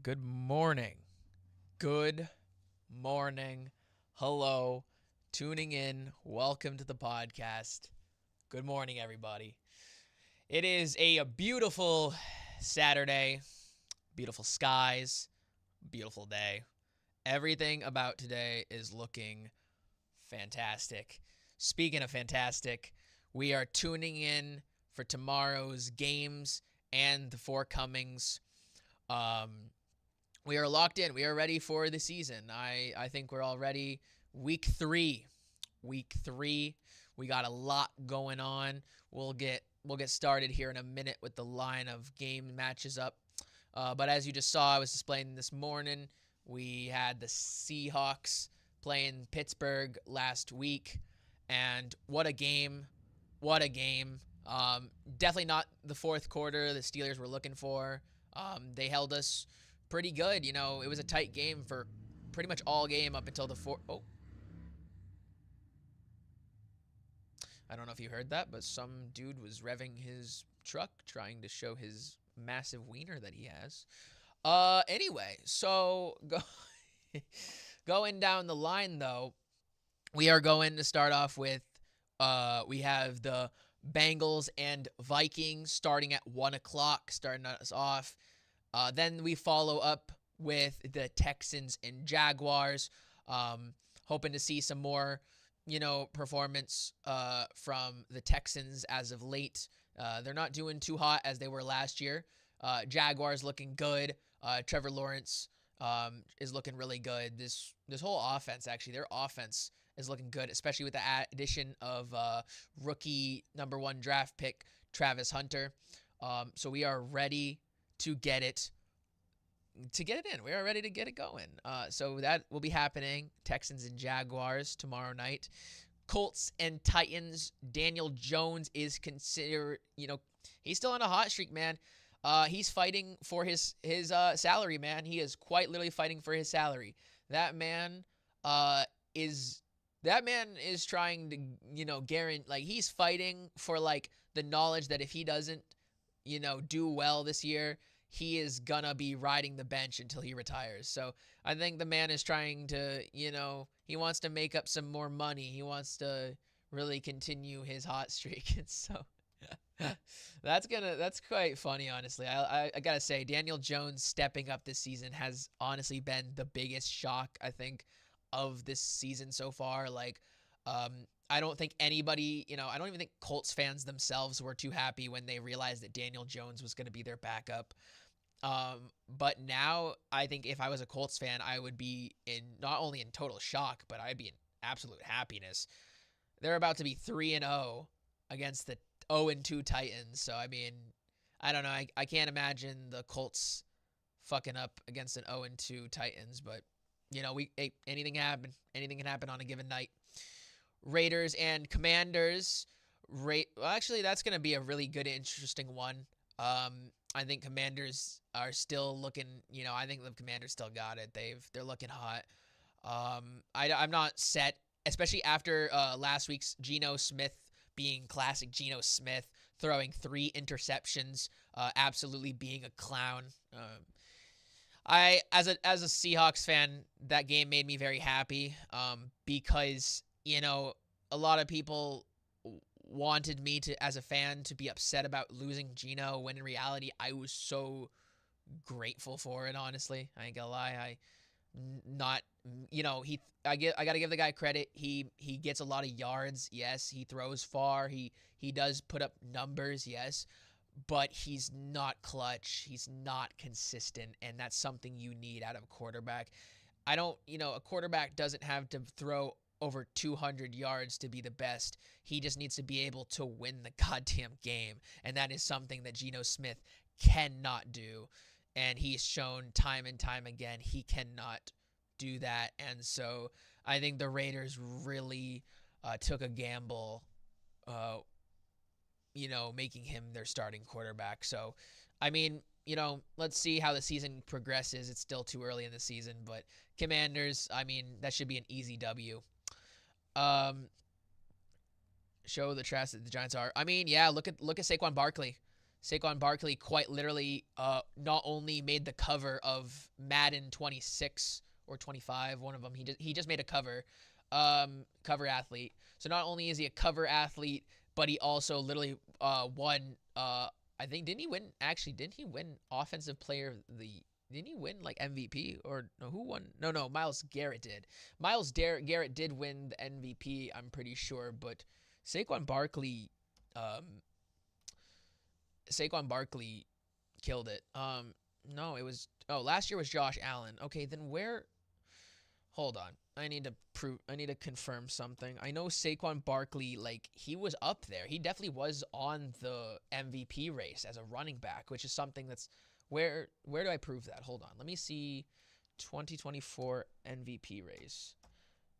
Good morning. Good morning. Hello. Tuning in. Welcome to the podcast. Good morning, everybody. It is a beautiful Saturday. Beautiful skies. Beautiful day. Everything about today is looking fantastic. Speaking of fantastic, we are tuning in for tomorrow's games and the forthcomings. We are locked in. We are ready for the season. I think we're all ready. Week three. Week three. We got a lot going on. We'll get started here in a minute with the line of game matches up. But as you just saw, I was displaying this morning. We had the Seahawks playing Pittsburgh last week, and what a game! What a game! Definitely not the fourth quarter the Steelers were looking for. They held us pretty good. It was a tight game for pretty much all game up until the fourth. Oh, I don't know if you heard that, but some dude was revving his truck trying to show his massive wiener that he has. Anyway, so going down the line though, we are going to start off with we have the Bengals and Vikings starting at 1 o'clock, starting us off. Then we follow up with the Texans and Jaguars, hoping to see some more, performance from the Texans as of late. They're not doing too hot as they were last year. Jaguars looking good. Trevor Lawrence is looking really good. This whole offense, actually, their offense is looking good, especially with the addition of rookie number 1 draft pick Travis Hunter. So we are ready to get it in. We are ready to get it going. So that will be happening. Texans and Jaguars tomorrow night. Colts and Titans. Daniel Jones is considered, he's still on a hot streak, man. He's fighting for his salary, man. He is quite literally fighting for his salary. That man is trying to, guarantee, like, he's fighting for, like, the knowledge that if he doesn't, do well this year, he is gonna be riding the bench until he retires. So I think the man is trying to, he wants to make up some more money. He wants to really continue his hot streak. And so that's quite funny, honestly. I gotta say, Daniel Jones stepping up this season has honestly been the biggest shock, I think, of this season so far. Like, I don't think anybody, I don't even think Colts fans themselves were too happy when they realized that Daniel Jones was going to be their backup. But now I think if I was a Colts fan, I would be not only in total shock, but I'd be in absolute happiness. They're about to be 3-0 against the 0-2 Titans. So, I mean, I don't know. I can't imagine the Colts fucking up against an 0-2 Titans, but anything can happen on a given night. Raiders and Commanders. Well, actually, that's going to be a really good, interesting one. I think Commanders are still looking, I think the Commanders still got it. They're looking hot. I'm not set, especially after last week's Geno Smith being classic Geno Smith, throwing 3 interceptions, absolutely being a clown. As a Seahawks fan, that game made me very happy because, a lot of people wanted me to, as a fan, to be upset about losing Geno, when in reality I was so grateful for it, honestly. I ain't gonna lie. I got to give the guy credit. He gets a lot of yards. Yes, he throws far. He does put up numbers, yes, but he's not clutch. He's not consistent, and that's something you need out of a quarterback. A quarterback doesn't have to throw over 200 yards to be the best. He just needs to be able to win the goddamn game, and that is something that Geno Smith cannot do, and he's shown time and time again he cannot do that. And so I think the Raiders really took a gamble, making him their starting quarterback. So, I mean, let's see how the season progresses. It's still too early in the season, but Commanders, I mean, that should be an easy W. Show the trash that the Giants are. I mean, yeah, look at Saquon Barkley. Saquon Barkley quite literally not only made the cover of Madden 26 or 25, one of them. He just made a cover athlete. So not only is he a cover athlete, but he also literally won. I think didn't he win? Actually, didn't he win Offensive Player of the? Didn't he win like MVP or no? Who won? No. Myles Garrett did. Garrett did win the MVP. I'm pretty sure, but Saquon Barkley. Saquon Barkley killed it. No, it was last year was Josh Allen. Okay, then where? Hold on, I need to confirm something. I know Saquon Barkley, like he was up there. He definitely was on the MVP race as a running back, which is something that's where do I prove that? Hold on, let me see, 2024 MVP race.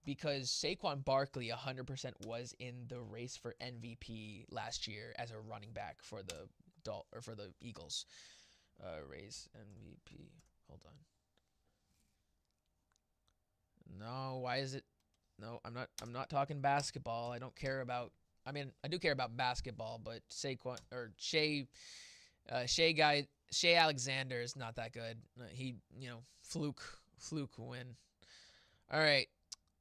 Because Saquon Barkley 100% was in the race for MVP last year as a running back for the Eagles. Race MVP. Hold on. No, why is it? No, I'm not talking basketball. I don't care about. I mean, I do care about basketball, but Saquon or Shea Alexander is not that good. He, fluke win. All right.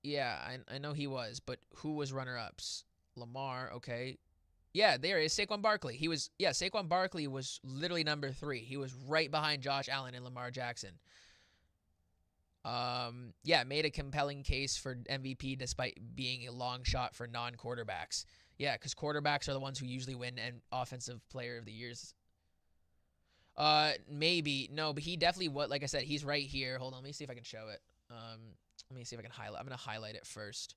Yeah, I know he was, but who was runner-ups? Lamar, okay. Yeah, there is Saquon Barkley. Saquon Barkley was literally number 3. He was right behind Josh Allen and Lamar Jackson. Made a compelling case for MVP despite being a long shot for non-quarterbacks. Yeah, because quarterbacks are the ones who usually win and Offensive Player of the Years. Maybe. No, but he definitely, like I said, he's right here. Hold on, let me see if I can show it. Let me see if I can highlight. I'm going to highlight it first.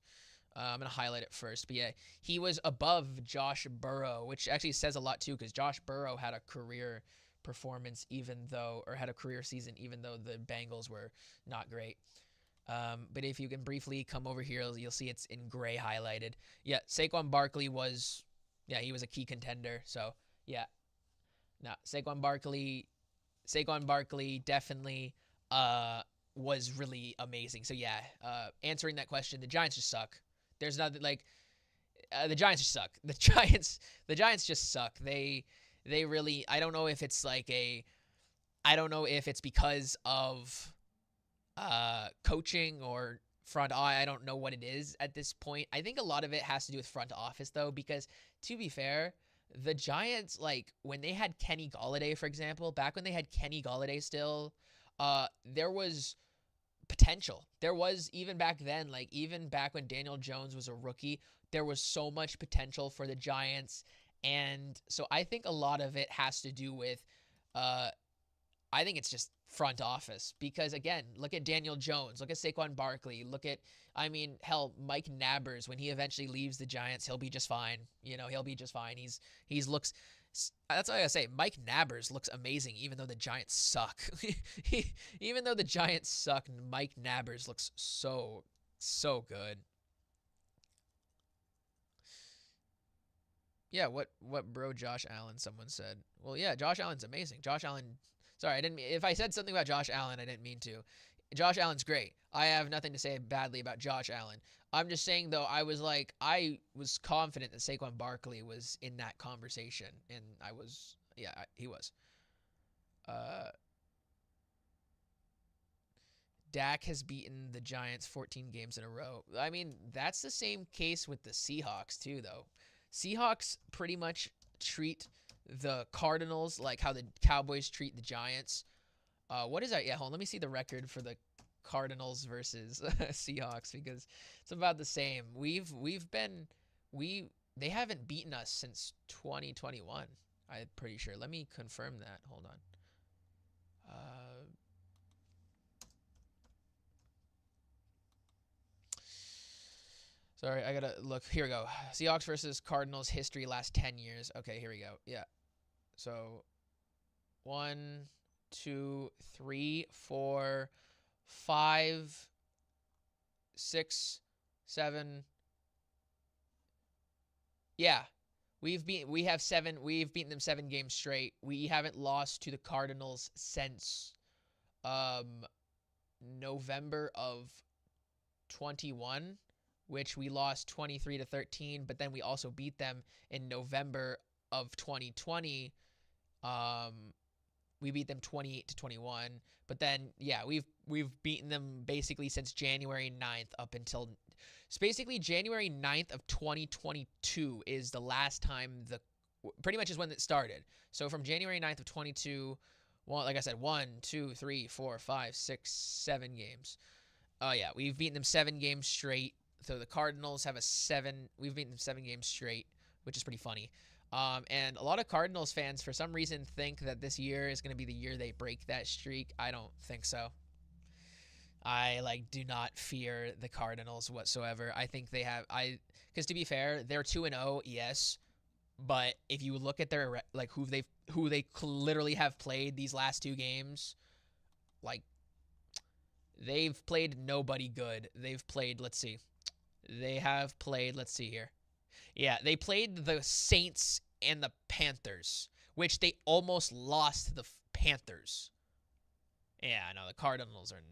But yeah, he was above Josh Burrow, which actually says a lot too, because Josh Burrow had a career performance had a career season even though the Bengals were not great. But if you can briefly come over here, you'll see it's in gray highlighted. Yeah, Saquon Barkley he was a key contender. So yeah, Saquon Barkley definitely was really amazing. So yeah, answering that question, the Giants just suck. There's nothing like the Giants just suck. The Giants just suck. They really. I don't know if it's because of coaching or front. I don't know what it is at this point. I think a lot of it has to do with front office though, because to be fair, the Giants, like when they had Kenny Golladay, for example, back when they had Kenny Golladay still, there was potential. There was, even back then, like even back when Daniel Jones was a rookie, there was so much potential for the Giants. And so I think a lot of it has to do with, I think it's just front office. Because again, look at Daniel Jones, look at Saquon Barkley, Mike Nabbers, when he eventually leaves the Giants, he'll be just fine. He'll be just fine. That's what I gotta say. Mike Nabbers looks amazing, even though the Giants suck. Even though the Giants suck, Mike Nabbers looks so good. Yeah, what bro Josh Allen, someone said. Well, yeah, Josh Allen's amazing. Josh Allen, sorry, if I said something about Josh Allen, I didn't mean to. Josh Allen's great. I have nothing to say badly about Josh Allen. I'm just saying, though, I was confident that Saquon Barkley was in that conversation, and he was. Dak has beaten the Giants 14 games in a row. I mean, that's the same case with the Seahawks, too, though. Seahawks pretty much treat the Cardinals like how the Cowboys treat the Giants. What is that? Yeah, hold on. Let me see the record for the Cardinals versus Seahawks, because it's about the same. They haven't beaten us since 2021. I'm pretty sure. Let me confirm that. Hold on. Sorry, I gotta look. Here we go. Seahawks versus Cardinals history last 10 years. Okay, here we go. Yeah. So 1, 2, 3, 4, 5, 6, 7. Yeah. We've beaten them 7 games straight. We haven't lost to the Cardinals since November of 21, which we lost 23-13, but then we also beat them in November of 2020 We beat them 28-21, but then yeah, we've beaten them basically since January 9th up until basically January 9th of 2022 is the last time the pretty much is when it started. So from January 9th of 22, well, like I said, 1, 2, 3, 4, 5, 6, 7 games. Oh yeah, we've beaten them 7 games straight. So the Cardinals have a 7. We've beaten them 7 games straight, which is pretty funny. And a lot of Cardinals fans, for some reason, think that this year is going to be the year they break that streak. I don't think so. I do not fear the Cardinals whatsoever. I think they have because to be fair, they're 2-0, yes, but if you look at their who they literally have played these last 2 games, like they've played nobody good. They've played, let's see. They have played, let's see here. Yeah, they played the Saints and the Panthers, which they almost lost to the Panthers. Yeah, no, the Cardinals are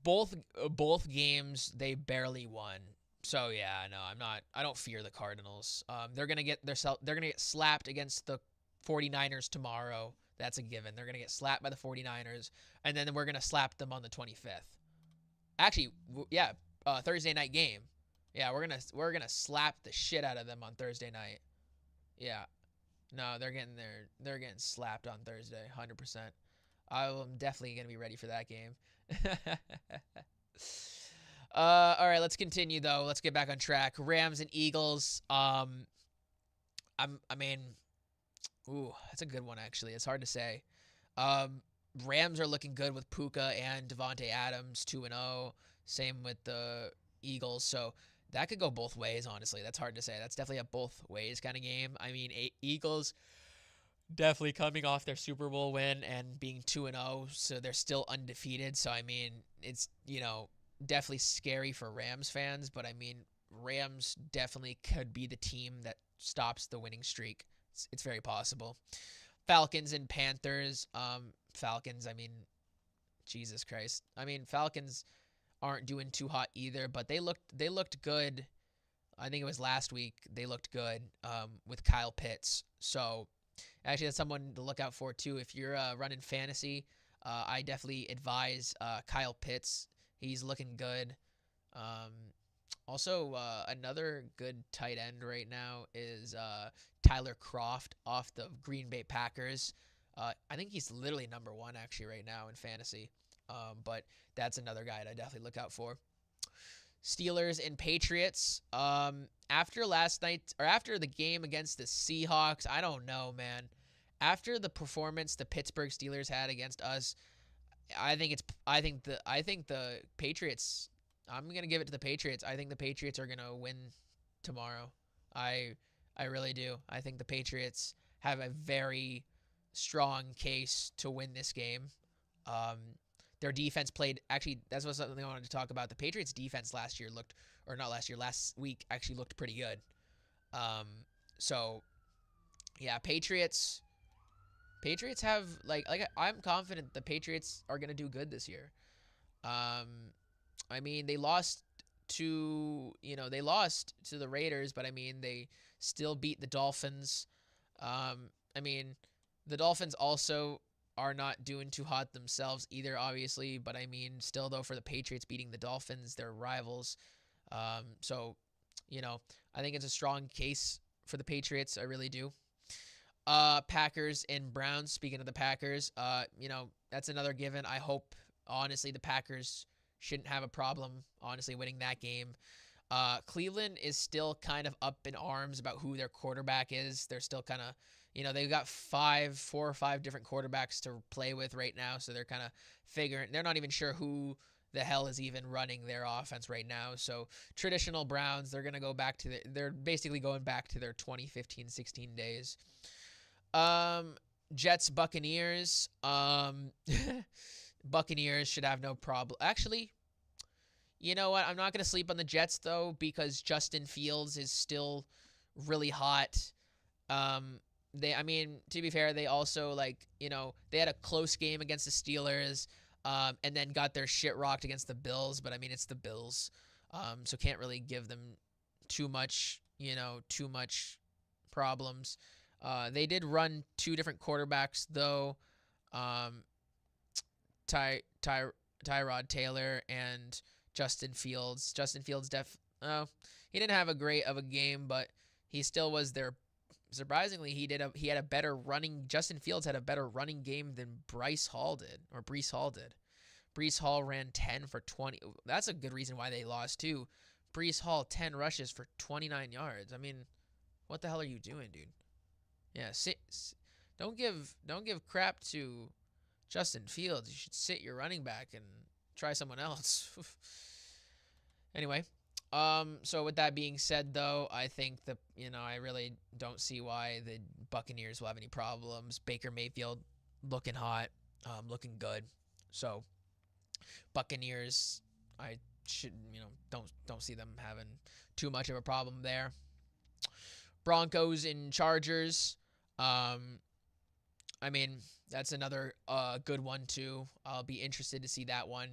both games they barely won. So yeah, no, I don't fear the Cardinals. They're going to get slapped against the 49ers tomorrow. That's a given. They're going to get slapped by the 49ers, and then we're going to slap them on the 25th. Actually, yeah, Thursday night game. Yeah, we're gonna slap the shit out of them on Thursday night. Yeah, no, they're getting slapped on Thursday, 100%. I'm definitely gonna be ready for that game. All right, let's continue though. Let's get back on track. Rams and Eagles. I mean, ooh, that's a good one actually. It's hard to say. Rams are looking good with Puka and Devontae Adams 2-0. Same with the Eagles. So that could go both ways, honestly. That's hard to say. That's definitely a both ways kind of game. I mean, Eagles definitely coming off their Super Bowl win and being 2-0, so they're still undefeated. So, I mean, it's, definitely scary for Rams fans, but I mean, Rams definitely could be the team that stops the winning streak. It's very possible. Falcons and Panthers. Falcons, I mean, Jesus Christ. I mean, Falcons aren't doing too hot either, but they looked good. I think it was last week they looked good with Kyle Pitts. So actually that's someone to look out for too. If you're running fantasy, I definitely advise Kyle Pitts. He's looking good. Also, another good tight end right now is Tyler Kroft off the Green Bay Packers. I think he's literally number 1 actually right now in fantasy. But that's another guy to definitely look out for. Steelers and Patriots. After last night or after the game against the Seahawks, I don't know, man. After the performance the Pittsburgh Steelers had against us, I think the Patriots. I'm gonna give it to the Patriots. I think the Patriots are gonna win tomorrow. I really do. I think the Patriots have a very strong case to win this game. Their defense played, actually, that's what something I wanted to talk about. The Patriots defense last week actually looked pretty good. So yeah, Patriots have I'm confident the Patriots are going to do good this year. I mean, they lost to the Raiders, but I mean, they still beat the Dolphins. I mean, the Dolphins also are not doing too hot themselves either, obviously. But I mean, still though, for the Patriots beating the Dolphins, they're rivals. So, I think it's a strong case for the Patriots. I really do. Packers and Browns. Speaking of the Packers, that's another given. I hope, honestly, the Packers shouldn't have a problem, honestly, winning that game. Cleveland is still kind of up in arms about who their quarterback is. They're still kind of, they've got 4 or 5 different quarterbacks to play with right now. So they're kind of they're not even sure who the hell is even running their offense right now. So traditional Browns, they're basically going back to their 2015-16 days. Jets, Buccaneers. Buccaneers should have no problem. Actually, you know what? I'm not going to sleep on the Jets, though, because Justin Fields is still really hot. To be fair, they also, they had a close game against the Steelers, and then got their shit rocked against the Bills. But, I mean, it's the Bills. So can't really give them too much problems. They did run two different quarterbacks though. Um, Ty Tyrod Taylor and Justin Fields. Justin Fields he didn't have a great of a game, but he still was there. Surprisingly, he had a better running. Justin Fields had a better running game than Breece Hall did. Breece Hall ran 10 for 20. That's a good reason why they lost too. Breece Hall 10 rushes for 29 yards. I mean, what the hell are you doing, dude? Yeah, don't give crap to Justin Fields. You should sit your running back and try someone else. Anyway, so with that being said, though, I think I really don't see why the Buccaneers will have any problems. Baker Mayfield looking hot, looking good. So Buccaneers, I should don't see them having too much of a problem there. Broncos and Chargers. I mean, that's another good one too. I'll be interested to see that one.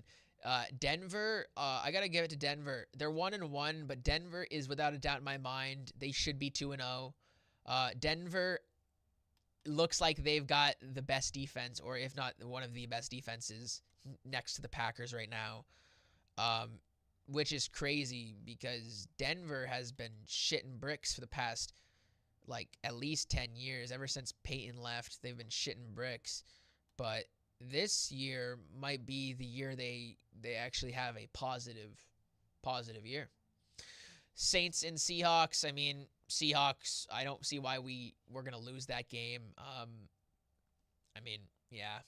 Denver, I gotta give it to Denver. They're 1-1, but Denver is without a doubt in my mind. They should be 2-0. Denver looks like they've got the best defense, or if not one of the best defenses next to the Packers right now, which is crazy because Denver has been shitting bricks for the past at least 10 years. Ever since Peyton left, they've been shitting bricks. But this year might be the year they actually have a positive year. Saints and Seahawks. I mean, Seahawks, I don't see why we're going to lose that game. I mean, yeah,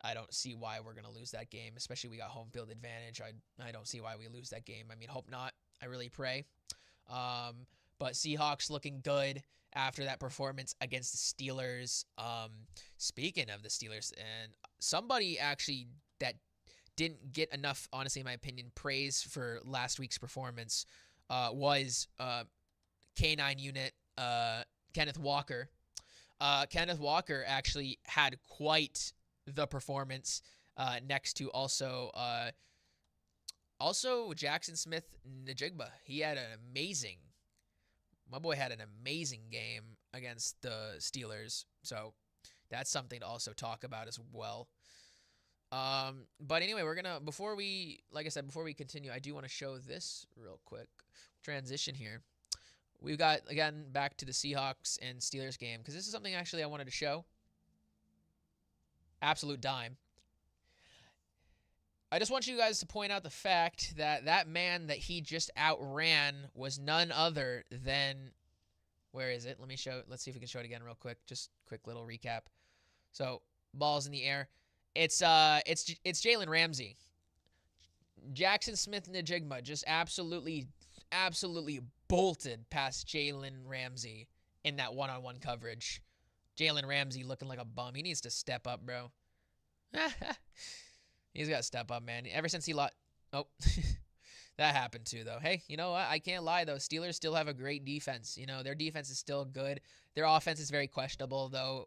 I don't see why we're going to lose that game, especially we got home field advantage. I don't see why we lose that game. I mean, hope not. I really pray. But Seahawks looking good after that performance against the Steelers. Speaking of the Steelers, and somebody actually that didn't get enough, honestly, in my opinion, praise for last week's performance was K9 unit Kenneth Walker. Kenneth Walker actually had quite the performance next to also Jackson Smith-Njigba. My boy had an amazing game against the Steelers, so that's something to also talk about as well. But anyway, before we continue, I do want to show this real quick transition here. We've got, again, back to the Seahawks and Steelers game, because this is something actually I wanted to show. Absolute dime. I just want you guys to point out the fact that man that he just outran was none other than, where is it? Let's see if we can show it again real quick. Just quick little recap. So, balls in the air. It's Jalen Ramsey. Jackson Smith-Njigba just absolutely bolted past Jalen Ramsey in that one-on-one coverage. Jalen Ramsey looking like a bum. He needs to step up, bro. He's got to step up, man. Ever since he lost... Oh, that happened too, though. Hey, you know what? I can't lie, though. Steelers still have a great defense. Their defense is still good. Their offense is very questionable, though.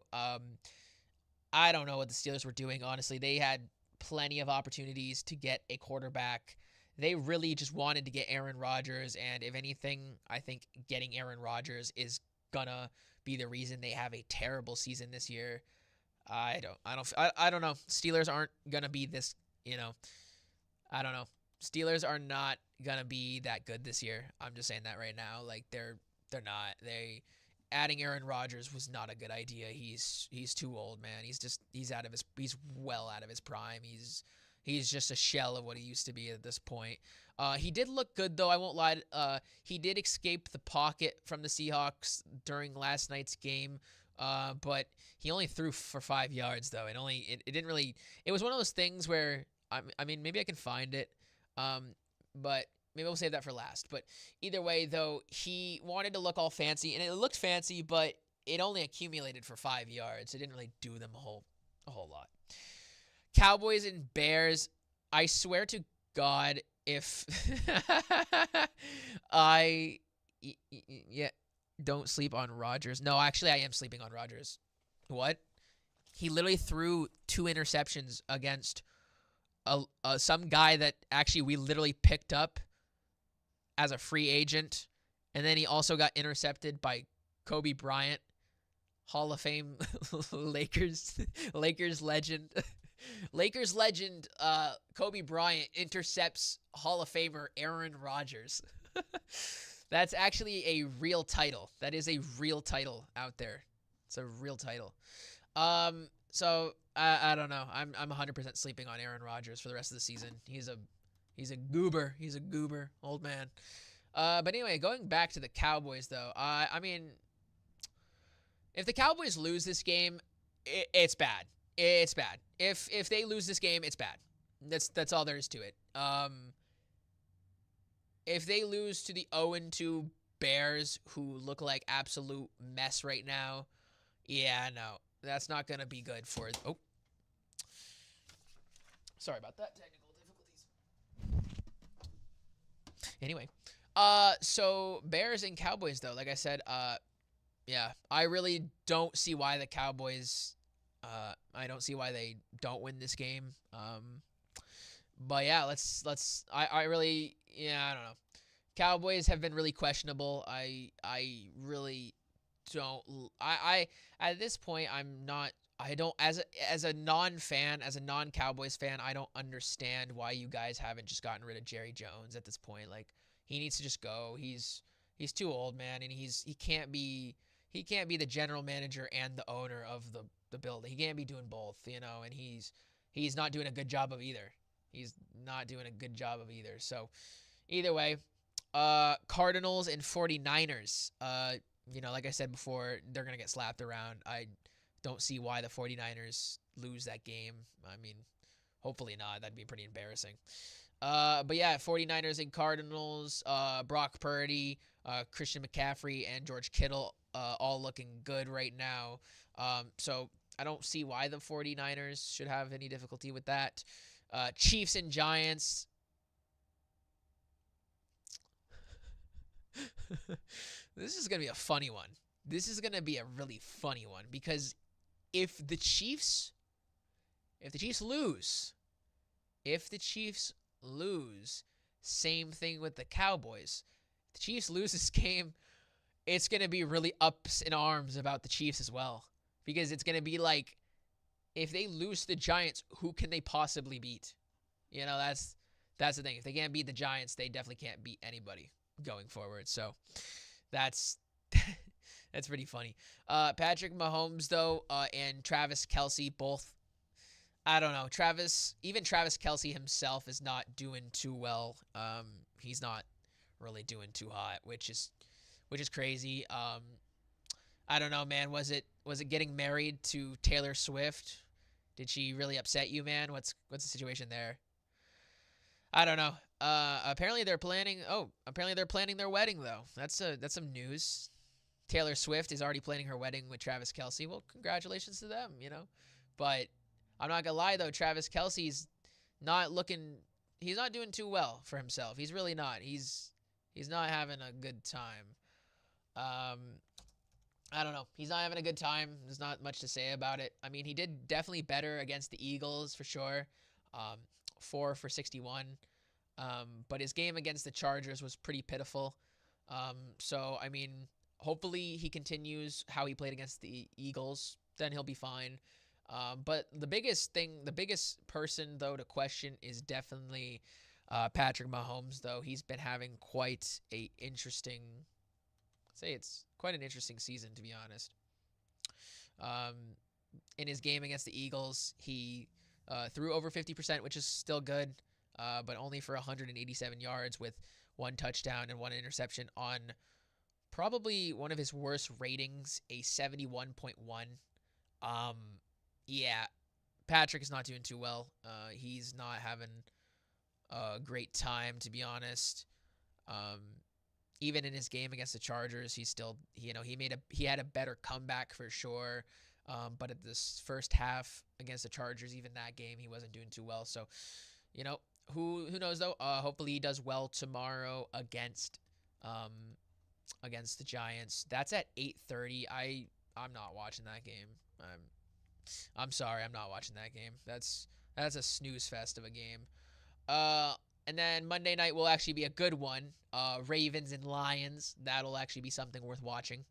I don't know what the Steelers were doing, honestly. They had plenty of opportunities to get a quarterback. They really just wanted to get Aaron Rodgers, and if anything, I think getting Aaron Rodgers is gonna be the reason they have a terrible season this year. I don't know. Steelers aren't gonna be this, I don't know. Steelers are not gonna be that good this year. I'm just saying that right now. They're not. Adding Aaron Rodgers was not a good idea. He's too old, man. He's well out of his prime. He's just a shell of what he used to be at this point. He did look good, though. I won't lie. He did escape the pocket from the Seahawks during last night's game. But he only threw for 5 yards, though. It didn't really. It was one of those things where I mean, maybe I can find it. But maybe we'll save that for last. But either way, though, he wanted to look all fancy, and it looked fancy, but it only accumulated for 5 yards. It didn't really do them a whole lot. Cowboys and Bears. I swear to God, if don't sleep on Rodgers. No, actually, I am sleeping on Rodgers. What? He literally threw 2 interceptions against some guy that actually we literally picked up as a free agent, and then he also got intercepted by Kobe Bryant. Hall of Fame Lakers Lakers legend Lakers legend Kobe Bryant intercepts Hall of Famer Aaron Rodgers. That's actually a real title. That is a real title out there. It's a real title. So I don't know. I'm 100% sleeping on Aaron Rodgers for the rest of the season. He's a goober. He's a goober, old man. But anyway, going back to the Cowboys though. I mean, if the Cowboys lose this game, it's bad. It's bad. If they lose this game, it's bad. That's all there is to it. If they lose to the 0-2 Bears, who look like absolute mess right now, yeah, no, that's not gonna be good for. Oh, sorry about that. Technical difficulties. Anyway, so Bears and Cowboys though, like I said, yeah, I really don't see why the Cowboys. I don't see why they don't win this game. But yeah, let's. I really, yeah, I don't know. Cowboys have been really questionable. I really don't. I at this point I'm not. I don't as a non-fan, as a non-Cowboys fan, I don't understand why you guys haven't just gotten rid of Jerry Jones at this point. Like he needs to just go. He's too old, man, and he can't be the general manager and the owner of the building. He can't be doing both, you know, and he's not doing a good job of either. He's not doing a good job of either. So either way, Cardinals and 49ers. You know, like I said before, they're going to get slapped around. I don't see why the 49ers lose that game. I mean, hopefully not. That'd be pretty embarrassing. But yeah, 49ers and Cardinals, Brock Purdy, Christian McCaffrey, and George Kittle all looking good right now. So I don't see why the 49ers should have any difficulty with that. Chiefs and Giants. This is going to be a funny one. This is going to be a really funny one because if the Chiefs lose, same thing with the Cowboys. If the Chiefs lose this game, it's going to be really ups in arms about the Chiefs as well because it's going to be like if they lose to the Giants, who can they possibly beat? You know, that's the thing. If they can't beat the Giants, they definitely can't beat anybody going forward. So that's that's pretty funny. Patrick Mahomes though, and Travis Kelce both. I don't know. Even Travis Kelce himself is not doing too well. He's not really doing too hot, which is crazy. I don't know, man. Was it getting married to Taylor Swift? Did she really upset you, man? What's the situation there? I don't know. Apparently they're planning their wedding though. That's some news. Taylor Swift is already planning her wedding with Travis Kelce. Well, congratulations to them, you know. But I'm not gonna lie though, Travis Kelce's he's not doing too well for himself. He's really not. He's not having a good time. I don't know. He's not having a good time. There's not much to say about it. I mean, he did definitely better against the Eagles for sure. 4 for 61. But his game against the Chargers was pretty pitiful. So, I mean, hopefully he continues how he played against the Eagles. Then he'll be fine. But the biggest person, though, to question is definitely Patrick Mahomes, though. He's been having quite an interesting season, to be honest. In his game against the Eagles, he threw over 50%, which is still good, but only for 187 yards with 1 touchdown and 1 interception on probably one of his worst ratings, a 71.1. Yeah, Patrick is not doing too well. He's not having a great time, to be honest. Even in his game against the Chargers, he had a better comeback for sure. But at this first half against the Chargers, even that game, he wasn't doing too well. So, you know, who knows though? Hopefully he does well tomorrow against the Giants. That's at 8:30. I'm not watching that game. I'm sorry, I'm not watching that game. That's a snooze fest of a game. And then Monday night will actually be a good one. Ravens and Lions. That'll actually be something worth watching.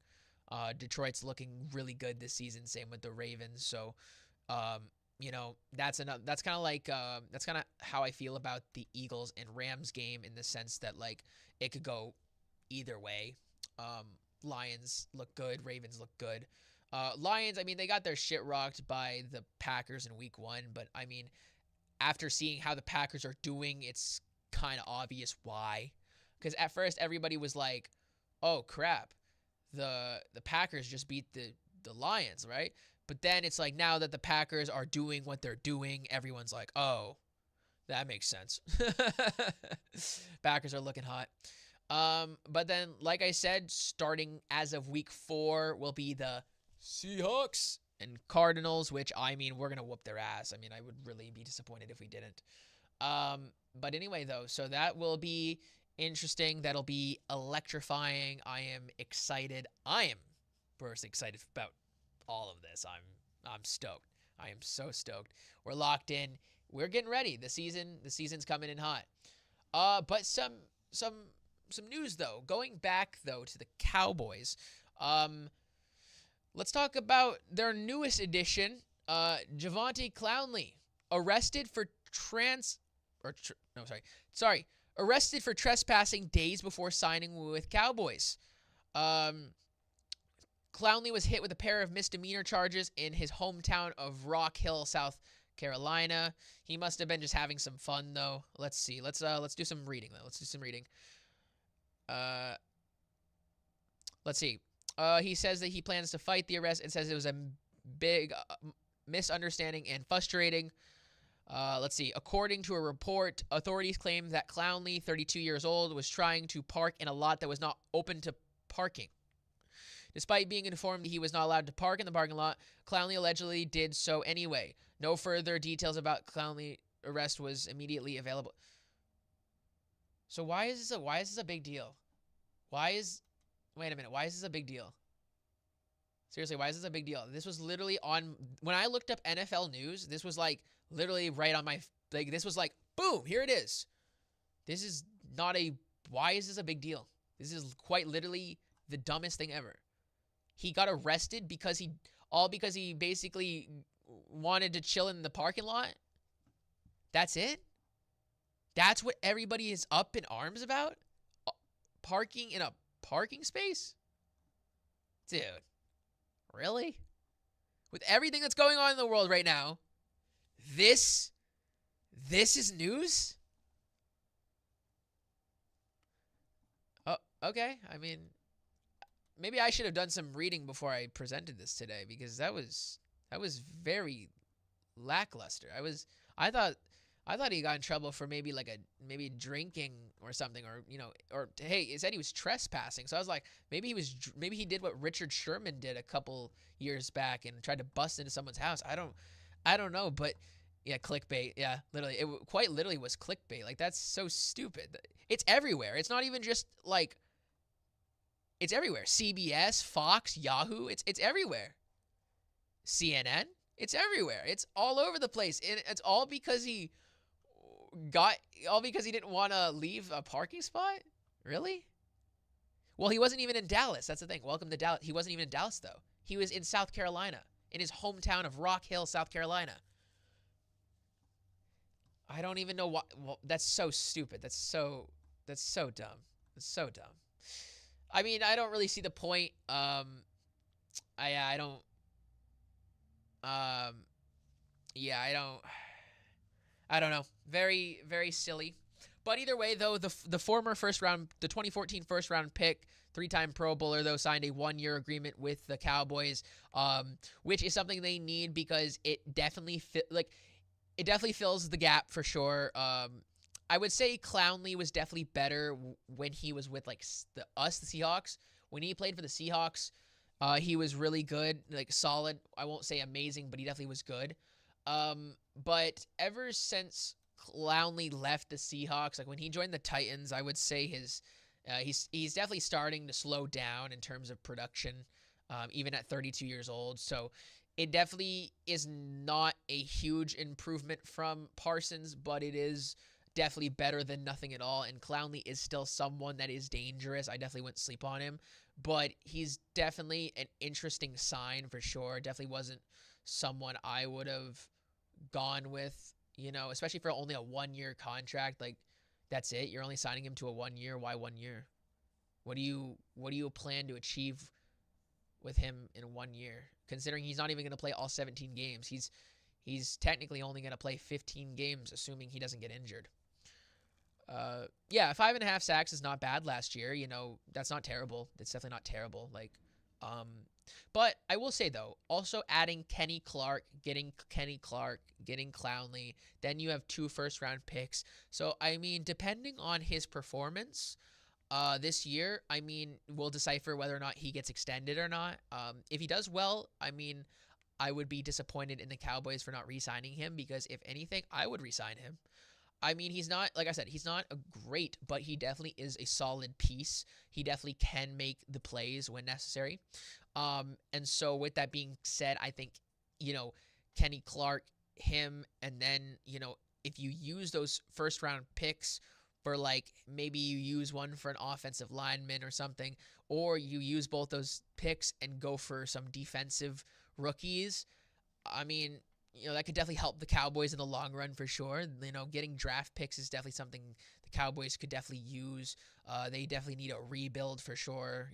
Detroit's looking really good this season. Same with the Ravens. So, um, that's another. That's kind of how I feel about the Eagles and Rams game in the sense that like it could go either way. Um, Lions look good. Ravens look good. Lions, I mean, they got their shit rocked by the Packers in Week 1, but I mean, after seeing how the Packers are doing, it's kind of obvious why. Because at first everybody was like, "Oh crap, the Packers just beat the Lions, right?" But then it's like now that the Packers are doing what they're doing, everyone's like, "Oh, that makes sense." Packers are looking hot. But then, like I said, starting as of Week 4 will be the Seahawks and Cardinals, which I mean, we're gonna whoop their ass. I mean, I would really be disappointed if we didn't. But anyway, though, so that will be interesting. That'll be electrifying. I am excited. I am personally excited about all of this. I'm stoked. I am so stoked. We're locked in. We're getting ready. The season's coming in hot. But some news though. Going back though to the Cowboys. Let's talk about their newest addition, Javonte Clowney, arrested for arrested for trespassing days before signing with Cowboys. Clowney was hit with a pair of misdemeanor charges in his hometown of Rock Hill, South Carolina. He must have been just having some fun though. Let's see. Let's do some reading though. Let's do some reading. Let's see. He says that he plans to fight the arrest. It says it was a big misunderstanding and frustrating. Let's see. According to a report, authorities claim that Clowney, 32 years old, was trying to park in a lot that was not open to parking. Despite being informed he was not allowed to park in the parking lot, Clowney allegedly did so anyway. No further details about Clowney's arrest was immediately available. So why is this a big deal? Wait a minute, why is this a big deal? Seriously, why is this a big deal? This was literally on, when I looked up NFL news, this was like literally right on my, like this was like, boom, here it is. This is not a, why is this a big deal? This is quite literally the dumbest thing ever. He got arrested because he basically wanted to chill in the parking lot. That's it? That's what everybody is up in arms about? Parking in a parking space? Dude, really? With everything that's going on in the world right now, this is news? Oh, okay. I mean, maybe I should have done some reading before I presented this today because that was very lackluster. I thought he got in trouble for maybe drinking or something, or hey, it said he was trespassing. So I was like, maybe he did what Richard Sherman did a couple years back and tried to bust into someone's house. I don't know, but yeah, clickbait. Yeah, literally, it quite literally was clickbait. Like that's so stupid. It's everywhere. It's not even just like. It's everywhere. CBS, Fox, Yahoo. It's everywhere. CNN. It's everywhere. It's all over the place. And it's all because he didn't want to leave a parking spot? Really? Well, he wasn't even in Dallas. That's the thing. Welcome to Dallas. He wasn't even in Dallas, though. He was in South Carolina, in his hometown of Rock Hill, South Carolina. I don't even know why. Well, that's so stupid. That's so dumb. It's so dumb. I mean, I don't really see the point. I don't. I don't know. Very, very silly. But either way, though, the former the 2014 first round pick, 3-time Pro Bowler, though, signed a 1-year agreement with the Cowboys, which is something they need because it definitely fills the gap for sure. I would say Clowney was definitely better when he was with the Seahawks. When he played for the Seahawks, he was really good, solid. I won't say amazing, but he definitely was good. But ever since Clowney left the Seahawks, when he joined the Titans, I would say he's definitely starting to slow down in terms of production, even at 32 years old. So it definitely is not a huge improvement from Parsons, but it is definitely better than nothing at all. And Clowney is still someone that is dangerous. I definitely wouldn't sleep on him, but he's definitely an interesting sign for sure. Definitely wasn't someone I would have gone with, especially for only a 1 year contract. Like, that's it. You're only signing him to a 1 year. Why 1 year? What do you plan to achieve with him in 1 year? Considering he's not even going to play all 17 games. He's technically only going to play 15 games, assuming he doesn't get injured. Yeah, 5.5 sacks is not bad last year. That's not terrible. It's definitely not terrible. But I will say though, also adding getting Clowney, then you have 2 first-round picks. So I mean, depending on his performance, this year, I mean, we'll decipher whether or not he gets extended or not. If he does well, I mean, I would be disappointed in the Cowboys for not re-signing him, because if anything, I would re-sign him. I mean, he's not, like I said, he's not a great, but he definitely is a solid piece. He definitely can make the plays when necessary. And so with that being said, I think, Kenny Clark, him, and then, if you use those first round picks for, like, maybe you use one for an offensive lineman or something, or you use both those picks and go for some defensive rookies, I mean, that could definitely help the Cowboys in the long run for sure. Getting draft picks is definitely something the Cowboys could definitely use. They definitely need a rebuild for sure.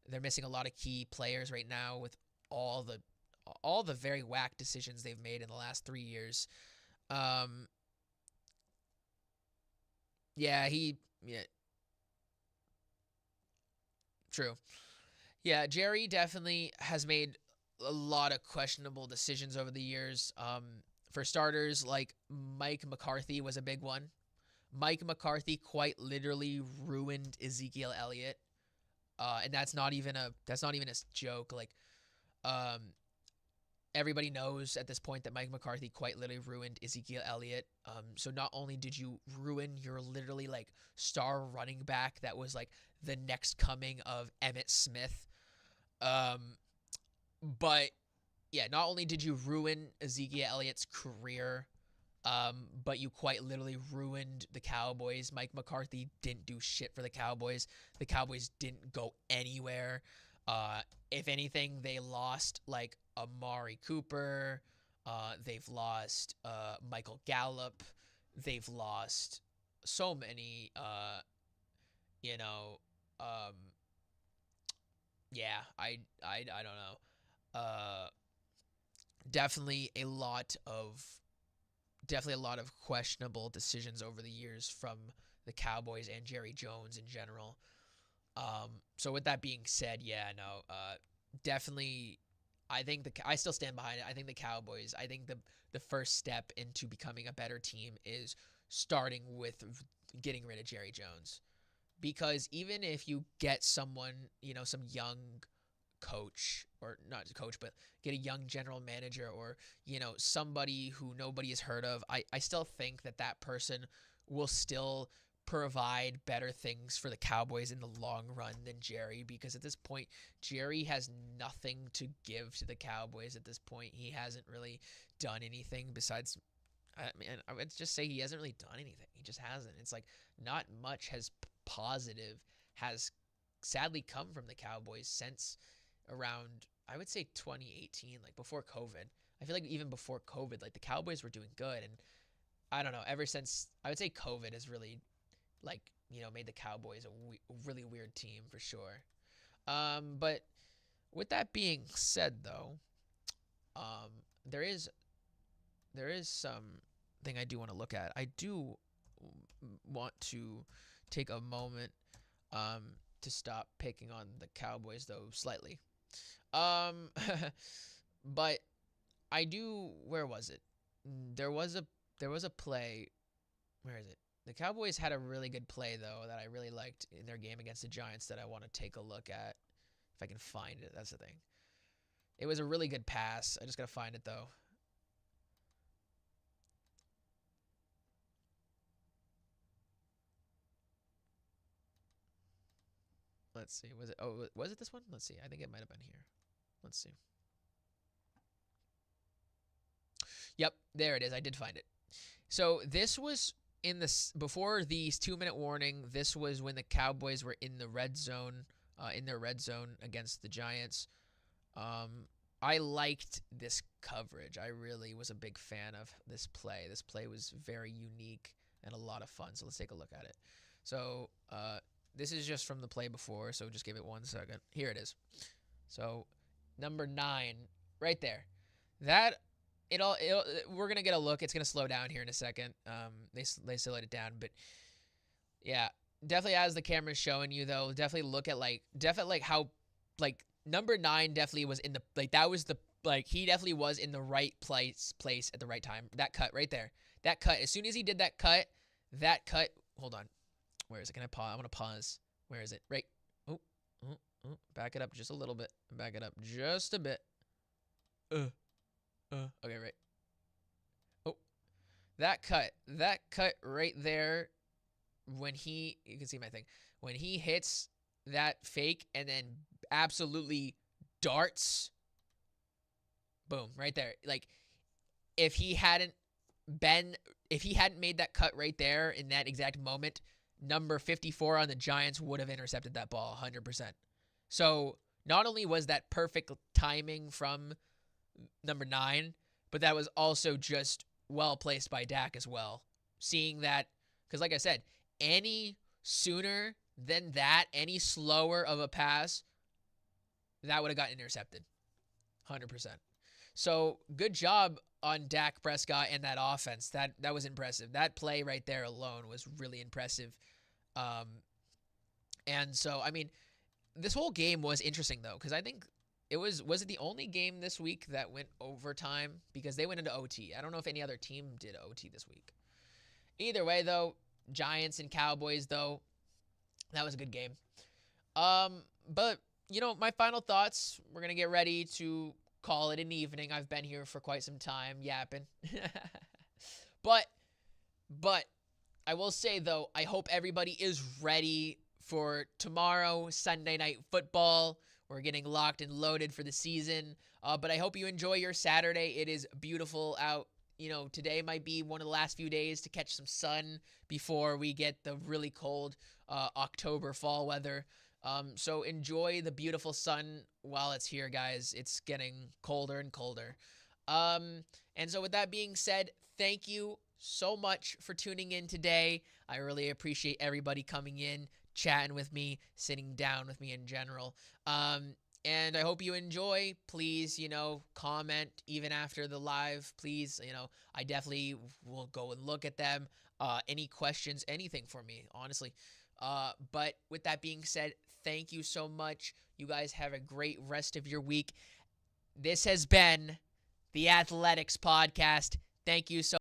They're missing a lot of key players right now with all the very whack decisions they've made in the last 3 years. Yeah, true. Yeah, Jerry definitely has made a lot of questionable decisions over the years. For starters, like, Mike McCarthy was a big one. Mike McCarthy quite literally ruined Ezekiel Elliott, and that's not even a joke. Like, um, everybody knows at this point that Mike McCarthy quite literally ruined Ezekiel Elliott. So not only did you ruin your literally, like, star running back that was like the next coming of Emmitt Smith, but yeah, not only did you ruin Ezekiel Elliott's career, but you quite literally ruined the Cowboys. Mike McCarthy didn't do shit for the Cowboys. The Cowboys didn't go anywhere. If anything, they lost, like, Amari Cooper. They've lost Michael Gallup. They've lost so many. Yeah, I don't know. Definitely a lot of questionable decisions over the years from the Cowboys and Jerry Jones in general. So with that being said, yeah, no, definitely, I still stand behind it. I think the Cowboys, I think the first step into becoming a better team is starting with getting rid of Jerry Jones. Because even if you get someone, some young coach, or not coach, but get a young general manager, or, somebody who nobody has heard of, I still think that person will still provide better things for the Cowboys in the long run than Jerry, because at this point, Jerry has nothing to give to the Cowboys at this point. He hasn't really done anything besides, I mean, I would just say he hasn't really done anything. He just hasn't. It's like not much positive has sadly come from the Cowboys since around, I would say, 2018, like before COVID. I feel like even before COVID, like, the Cowboys were doing good, and I don't know, ever since, I would say, COVID has really, like, made the Cowboys a really weird team for sure. But with that being said, though, there is something I do want to look at. I do want to take a moment to stop picking on the Cowboys, though, slightly. But I do. Where was it? There was a play. Where is it? The Cowboys had a really good play, though, that I really liked in their game against the Giants that I want to take a look at. If I can find it, that's the thing. It was a really good pass. I just got to find it, though. Let's see. Was it this one? Let's see. I think it might have been here. Let's see. Yep, there it is. I did find it. So this was in this before these 2-minute warning, this was when the Cowboys were in the red zone, in their red zone against the Giants. I liked this coverage. I really was a big fan of this play. This play was very unique and a lot of fun. So let's take a look at it. So this is just from the play before. So just give it 1 second. Here it is. So number 9, right there. That we're gonna get a look. It's gonna slow down here in a second. They slowed it down, but yeah, definitely as the camera's showing you though, definitely look at how number 9 definitely was in the that was the he definitely was in the right place at the right time. That cut right there. That cut. As soon as he did that cut. Hold on. Where is it? Can I pause? I want to pause. Where is it? Right. Oh. Back it up just a little bit. Back it up just a bit. Okay, right. Oh, that cut right there. You can see my thing. When he hits that fake and then absolutely darts, boom, right there. If he hadn't made that cut right there in that exact moment, number 54 on the Giants would have intercepted that ball 100%. So not only was that perfect timing from number 9, but that was also just well placed by Dak as well. Seeing that, because like I said, any sooner than that, any slower of a pass, that would have gotten intercepted. 100%. So good job on Dak Prescott and that offense. That was impressive. That play right there alone was really impressive. And so, I mean, this whole game was interesting, though, because I think was it the only game this week that went overtime? Because they went into OT. I don't know if any other team did OT this week. Either way, though, Giants and Cowboys, though, that was a good game. But, my final thoughts, we're going to get ready to call it an evening. I've been here for quite some time, yapping. But I will say, though, I hope everybody is ready for tomorrow, Sunday Night Football. We're getting locked and loaded for the season. But I hope you enjoy your Saturday. It is beautiful out. Today might be one of the last few days to catch some sun before we get the really cold October fall weather. So enjoy the beautiful sun while it's here, guys. It's getting colder and colder. And so with that being said, thank you so much for tuning in today. I really appreciate everybody coming in, chatting with me, sitting down with me in general. And I hope you enjoy. Please, comment even after the live. Please, I definitely will go and look at them. Any questions, anything for me, honestly. But with that being said, thank you so much. You guys have a great rest of your week. This has been the Athletics Podcast. Thank you so